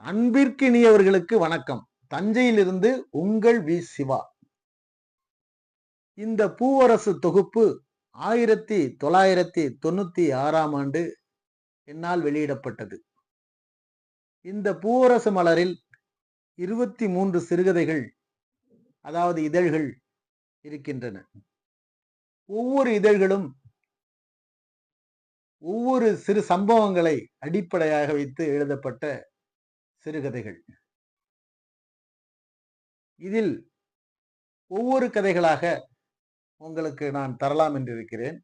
அன்பிற்கினியவர்களுக்கு வணக்கம். தஞ்சையிலிருந்து உங்கள் வி சிவா. இந்த பூவரசு தொகுப்பு 1996ஆம் ஆண்டு என்னால் வெளியிடப்பட்டது. இந்த பூவரசு மலரில் 23 சிறுகதைகள், அதாவது இதழ்கள் இருக்கின்றன. ஒவ்வொரு இதழ்களும் ஒவ்வொரு சிறு சம்பவங்களை அடிப்படையாக வைத்து எழுதப்பட்ட சிறுகதைகள். இதில் ஒவ்வொரு கதைகளாக உங்களுக்கு நான் தரலாம் என்று இருக்கிறேன்.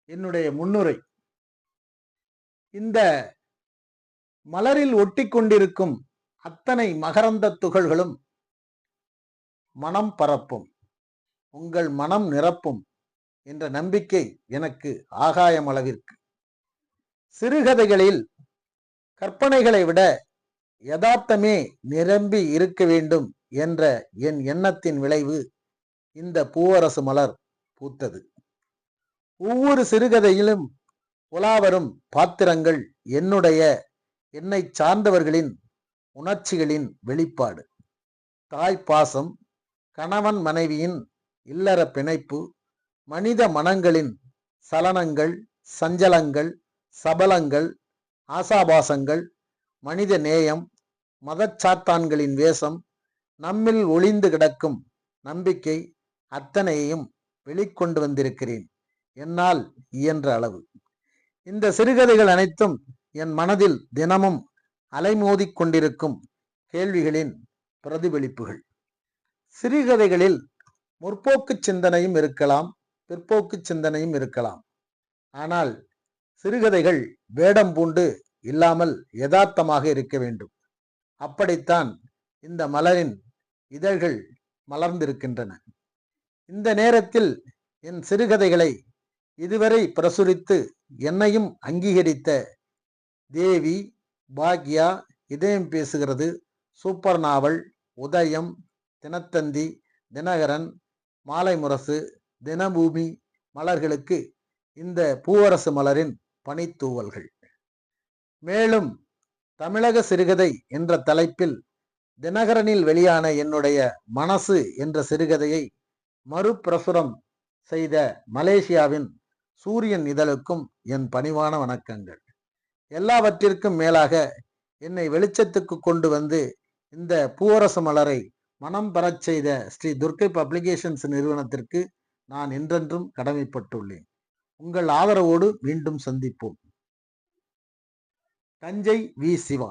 என்னுடைய முன்னுரை: இந்த மலரில் ஒட்டிக்கொண்டிருக்கும் அத்தனை மகரந்த துகள்களும் மனம் பரப்பும், உங்கள் மனம் நிரப்பும் என்ற நம்பிக்கை எனக்கு ஆகாயம் அளவிற்கு. சிறுகதைகளில் கற்பனைகளை விட யதார்த்தமே நிரம்பி இருக்க வேண்டும் என்ற என் எண்ணத்தின் விளைவு இந்த பூவரசு மலர் பூத்தது. ஒவ்வொரு சிறுகதையிலும் உலாவரும் பாத்திரங்கள் என்னை சார்ந்தவர்களின் உணர்ச்சிகளின் வெளிப்பாடு. தாய் பாசம், கணவன் மனைவியின் இல்லற பிணைப்பு, மனித மனங்களின் சலனங்கள், சஞ்சலங்கள், சபலங்கள், ஆசாபாசங்கள், மனித நேயம், மதச்சாத்தான்களின் வேஷம், நம்மில் ஒளிந்து கிடக்கும் நம்பிக்கை, அத்தனையையும் வெளிக்கொண்டு வந்திருக்கிறேன் என்னால் இயன்ற அளவு. இந்த சிறுகதைகள் அனைத்தும் என் மனதில் தினமும் அலைமோதிக் கொண்டிருக்கும் கேள்விகளின் பிரதிபலிப்புகள். சிறுகதைகளில் முற்போக்கு சிந்தனையும் இருக்கலாம், பிற்போக்கு சிந்தனையும் இருக்கலாம். ஆனால் சிறுகதைகள் வேடம் பூண்டு இல்லாமல் யதார்த்தமாக இருக்க வேண்டும். அப்படித்தான் இந்த மலரின் இதழ்கள் மலர்ந்திருக்கின்றன. இந்த நேரத்தில் என் சிறுகதைகளை இதுவரை பிரசுரித்து என்னையும் அங்கீகரித்த தேவி, பாக்யா, இதயம் பேசுகிறது, சூப்பர் நாவல், உதயம், தினத்தந்தி, தினகரன், மாலை முரசு, தினபூமி மலர்களுக்கு இந்த பூவரசு மலரின் பனித்தூவல்கள். மேலும் தமிழக சிறுகதை என்ற தலைப்பில் தினகரனில் வெளியான என்னுடைய மனசு என்ற சிறுகதையை மறுபிரசுரம் செய்த மலேசியாவின் சூரியன் இதழுக்கும் என் பணிவான வணக்கங்கள். எல்லாவற்றிற்கும் மேலாக என்னை வெளிச்சத்துக்கு கொண்டு வந்து இந்த பூவரசு மலரை மனம் பெறச் செய்த ஸ்ரீ துர்க்கை பப்ளிகேஷன்ஸ் நிறுவனத்திற்கு நான் என்றென்றும் கடமைப்பட்டுள்ளேன். உங்கள் ஆதரவோடு மீண்டும் சந்திப்போம். தஞ்சை வி சிவா.